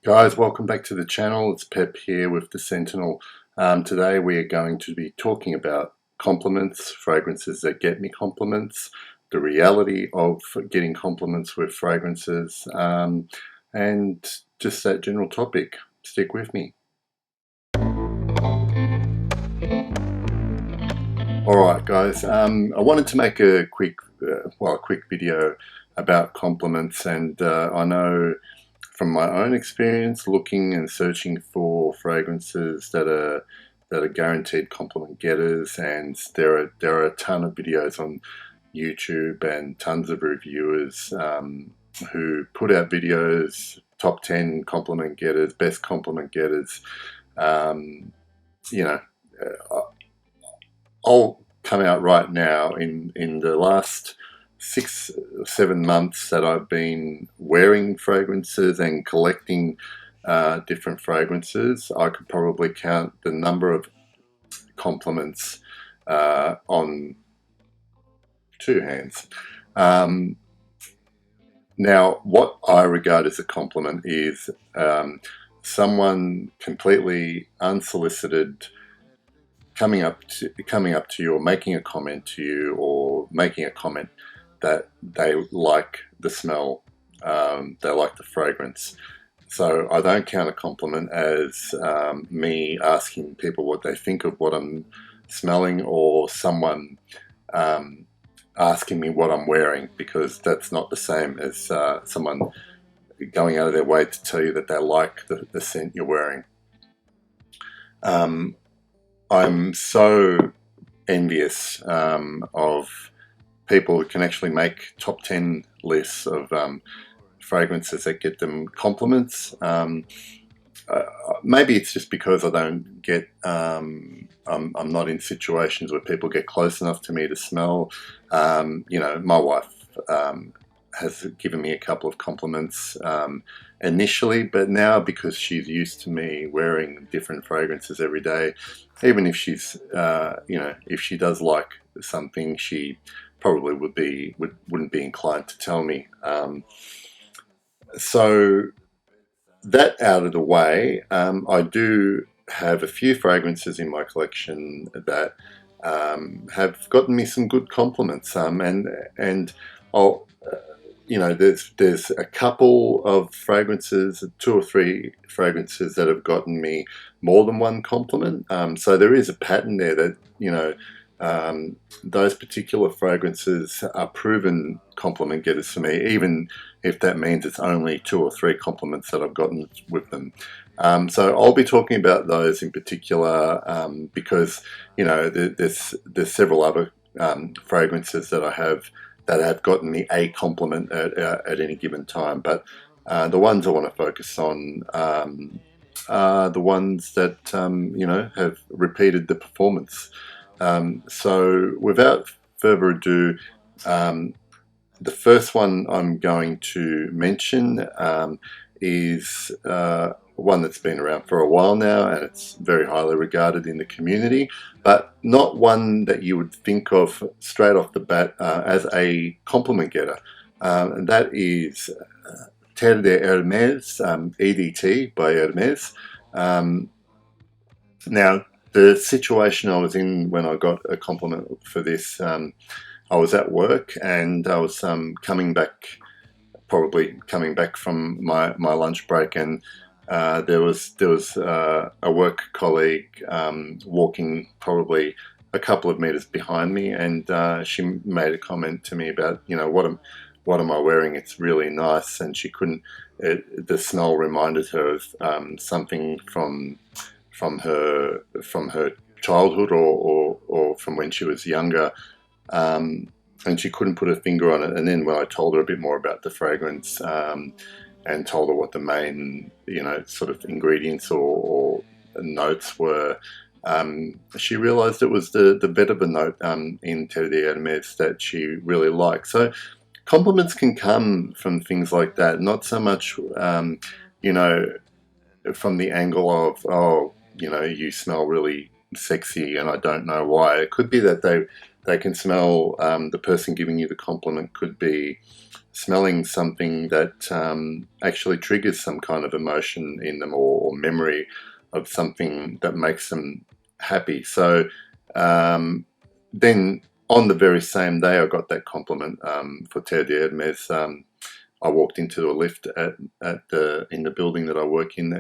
Guys, welcome back to the channel. It's Pep here with the Sentinel. Today we are going to be talking about compliments, fragrances that get me compliments, the reality of getting compliments with fragrances, and just that general topic. Stick with me. Alright guys, I wanted to make a quick video about compliments, and I know from my own experience looking and searching for fragrances that are guaranteed compliment getters, and there are a ton of videos on YouTube and tons of reviewers who put out videos, top 10 compliment getters, best compliment getters. You know, I'll come out right now in the last 6 or 7 months that I've been wearing fragrances and collecting different fragrances. I could probably count the number of compliments on 2 hands. Now, what I regard as a compliment is someone completely unsolicited coming up to you or making a comment to you, or making a comment that they like the smell, they like the fragrance. So I don't count a compliment as me asking people what they think of what I'm smelling, or someone asking me what I'm wearing, because that's not the same as someone going out of their way to tell you that they like the scent you're wearing. I'm so envious of people who can actually make top 10 lists of fragrances that get them compliments. Maybe it's just because I don't get, I'm not in situations where people get close enough to me to smell. You know, my wife has given me a couple of compliments initially, but now because she's used to me wearing different fragrances every day, even if she's, you know, if she does like something, she probably wouldn't be inclined to tell me. So that out of the way, I do have a few fragrances in my collection that have gotten me some good compliments, and I'll, you know, there's a couple of fragrances, 2 or 3 fragrances that have gotten me more than one compliment. So there is a pattern there that, you know, those particular fragrances are proven compliment getters for me, even if that means it's only 2 or 3 compliments that I've gotten with them. So I'll be talking about those in particular because, you know, there's several other fragrances that I have that have gotten me a compliment at any given time, but the ones I want to focus on are the ones that you know, have repeated the performance. So without further ado, the first one I'm going to mention is one that's been around for a while now, and it's very highly regarded in the community, but not one that you would think of straight off the bat as a compliment getter. And that is terred'hermes, EDT by Hermes. Now, the situation I was in when I got a compliment for this, I was at work, and I was probably coming back from my lunch break, and there was a work colleague walking probably a couple of meters behind me, and she made a comment to me about, you know, what am I wearing? It's really nice, and she couldn't. The smell reminded her of something from her childhood, or from when she was younger. And she couldn't put her finger on it. And then when I told her a bit more about the fragrance and told her what the main, you know, sort of ingredients or notes were, she realized it was the vetiver note in terred'hermes that she really liked. So compliments can come from things like that, not so much, you know, from the angle of, oh, you know, you smell really sexy and I don't know why. It could be that they they can smell, the person giving you the compliment could be smelling something that actually triggers some kind of emotion in them, or memory of something that makes them happy. So then on the very same day I got that compliment for terred'hermes. I walked into a lift in the building that I work in,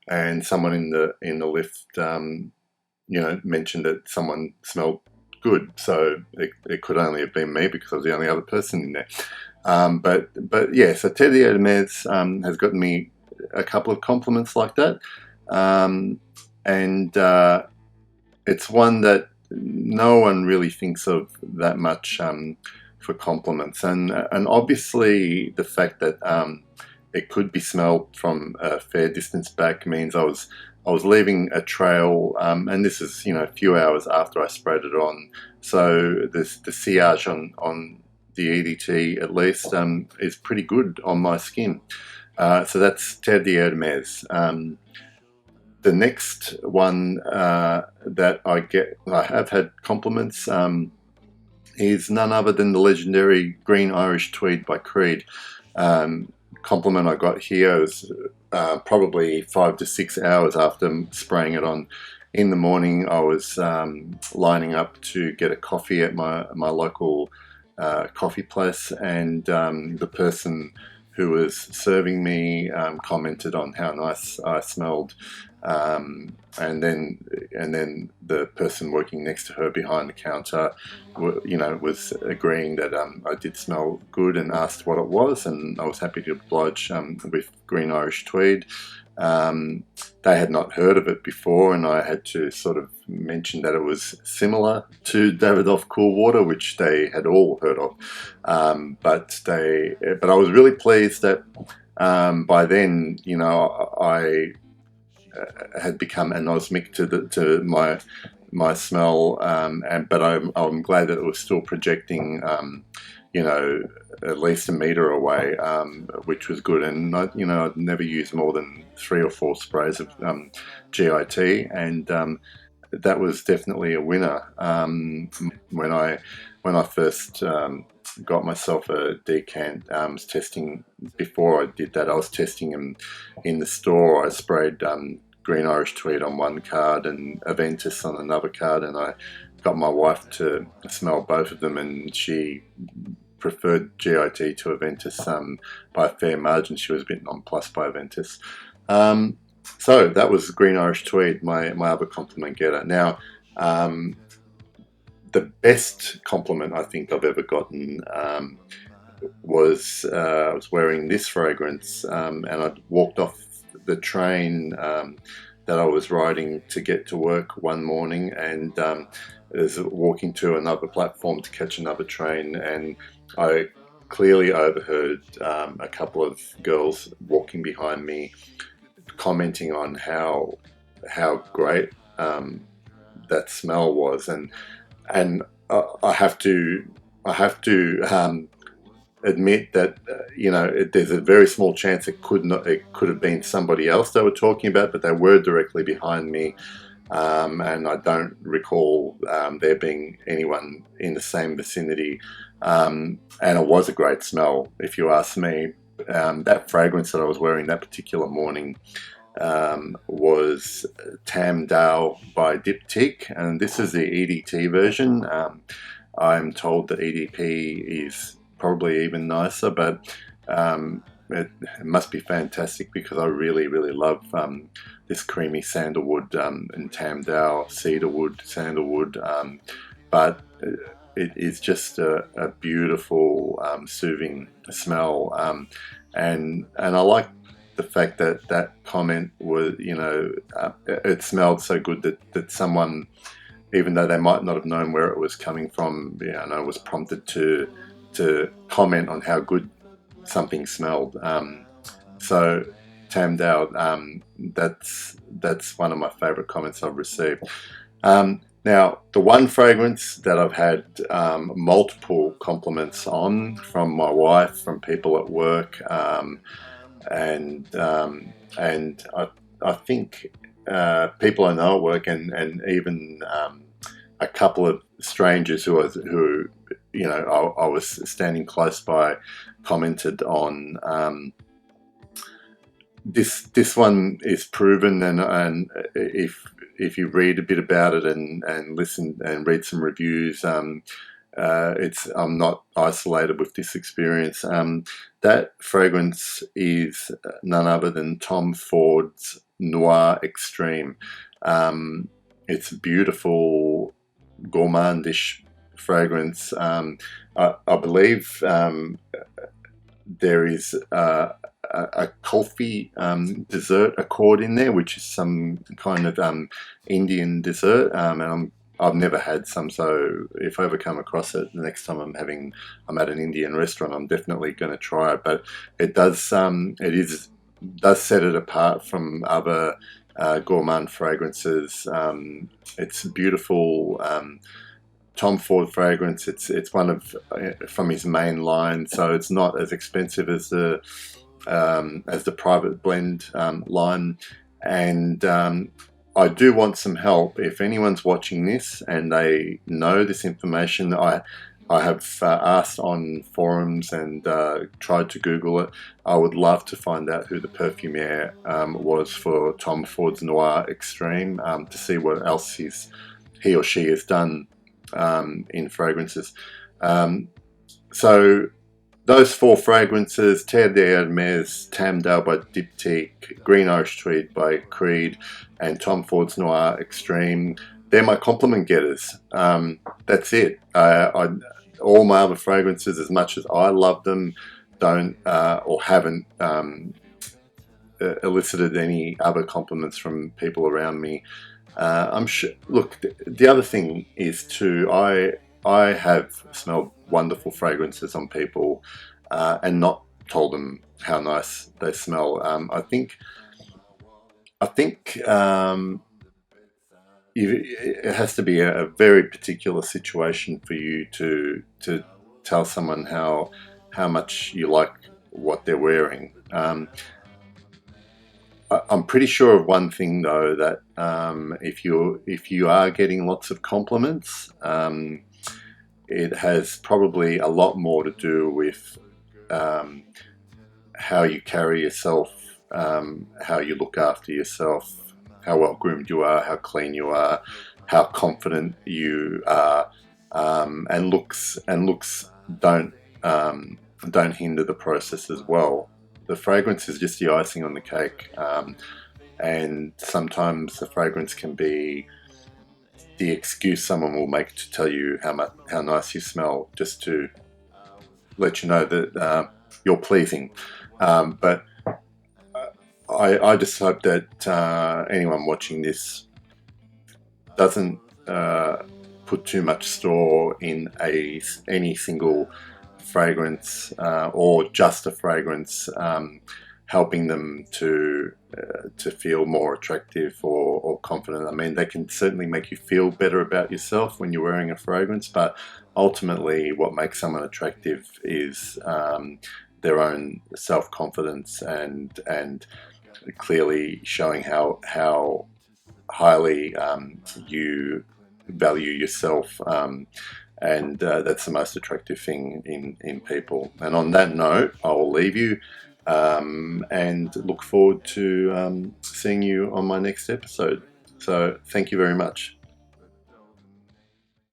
and someone in the lift mentioned that someone smelled good. So it could only have been me, because I was the only other person in there. But yeah, so terred'hermes has gotten me a couple of compliments like that, and it's one that no one really thinks of that much for compliments, and obviously the fact that it could be smelled from a fair distance back means I was leaving a trail, and this is a few hours after I sprayed it on, so the sillage on the EDT at least is pretty good on my skin. So that's terred'hermes. The next one that I have had compliments, is none other than the legendary Green Irish Tweed by Creed. Compliment I got here was probably 5 to 6 hours after spraying it on. In the morning, I was lining up to get a coffee at my local coffee place, and the person who was serving me commented on how nice I smelled, and then the person working next to her behind the counter, was agreeing that I did smell good, and asked what it was, and I was happy to oblige with Green Irish Tweed. They had not heard of it before, and I had to sort of mention that it was similar to Davidoff Cool Water, which they had all heard of. But I was really pleased that by then, I had become anosmic to my smell, but I'm glad that it was still projecting, at least a metre away, which was good. And I'd never used more than 3 or 4 sprays of GIT, and that was definitely a winner. When I first got myself a decant, was testing. Before I did that, I was testing them in the store. I sprayed Green Irish Tweed on one card and Aventus on another card, and I got my wife to smell both of them, and she preferred GIT to Aventus by a fair margin. She was a bit nonplussed by Aventus. So that was Green Irish Tweed, my other compliment getter. Now, the best compliment I think I've ever gotten was I was wearing this fragrance, and I'd walked off the train that I was riding to get to work one morning, and was walking to another platform to catch another train, and I clearly overheard a couple of girls walking behind me commenting on how great that smell was, and I have to admit that there's a very small chance it could have been somebody else they were talking about, but they were directly behind me, and I don't recall there being anyone in the same vicinity, and it was a great smell, if you ask me. That fragrance that I was wearing that particular morning was Tamdale by Diptyque, and this is the EDT version. I'm told that EDP is probably even nicer, but it must be fantastic, because I really, really love this creamy sandalwood and Tamdale cedarwood, sandalwood, but it is just a beautiful, soothing smell, and I like the fact that comment was, it smelled so good that someone, even though they might not have known where it was coming from, was prompted to comment on how good something smelled. So Tamdale, that's one of my favourite comments I've received. Now, the one fragrance that I've had multiple compliments on from my wife, from people at work, and I think people I know at work, and even a couple of strangers who you know, I was standing close by, commented on this one is proven, and if you read a bit about it and listen and read some reviews, I'm not isolated with this experience. That fragrance is none other than Tom Ford's Noir Extreme. It's a beautiful, gourmandish fragrance. I believe there is a coffee dessert accord in there, which is some kind of Indian dessert, and I've never had some, so if I ever come across it the next time I'm at an Indian restaurant, I'm definitely going to try it. But it does set it apart from other gourmand fragrances. It's beautiful. Tom Ford fragrance. It's one of from his main line, so it's not as expensive as the private blend line. And I do want some help. If anyone's watching this and they know this information, I have asked on forums and tried to Google it. I would love to find out who the perfumier was for Tom Ford's Noir Extreme, to see what else he or she has done in fragrances. So those 4 fragrances: Terred'hermes, Tamdale by Diptyque, Green Irish Tweed by Creed, and Tom Ford's Noir Extreme, they're my compliment getters. That's it. All my other fragrances, as much as I love them, don't or haven't elicited any other compliments from people around me. I'm sure. Look, the other thing is too, I have smelled wonderful fragrances on people and not told them how nice they smell. I think it has to be a very particular situation for you to tell someone how much you like what they're wearing. I'm pretty sure of one thing though, that if you are getting lots of compliments, it has probably a lot more to do with how you carry yourself, how you look after yourself, how well groomed you are, how clean you are, how confident you are, and looks don't hinder the process as well. The fragrance is just the icing on the cake, and sometimes the fragrance can be the excuse someone will make to tell you how nice you smell, just to let you know that you're pleasing. But I just hope that anyone watching this doesn't put too much store in any single fragrance or just a fragrance helping them to feel more attractive or confident. I mean, they can certainly make you feel better about yourself when you're wearing a fragrance, but ultimately what makes someone attractive is their own self-confidence and clearly showing how highly you value yourself, and that's the most attractive thing in people. And on that note, I will leave you and look forward to seeing you on my next episode. So thank you very much.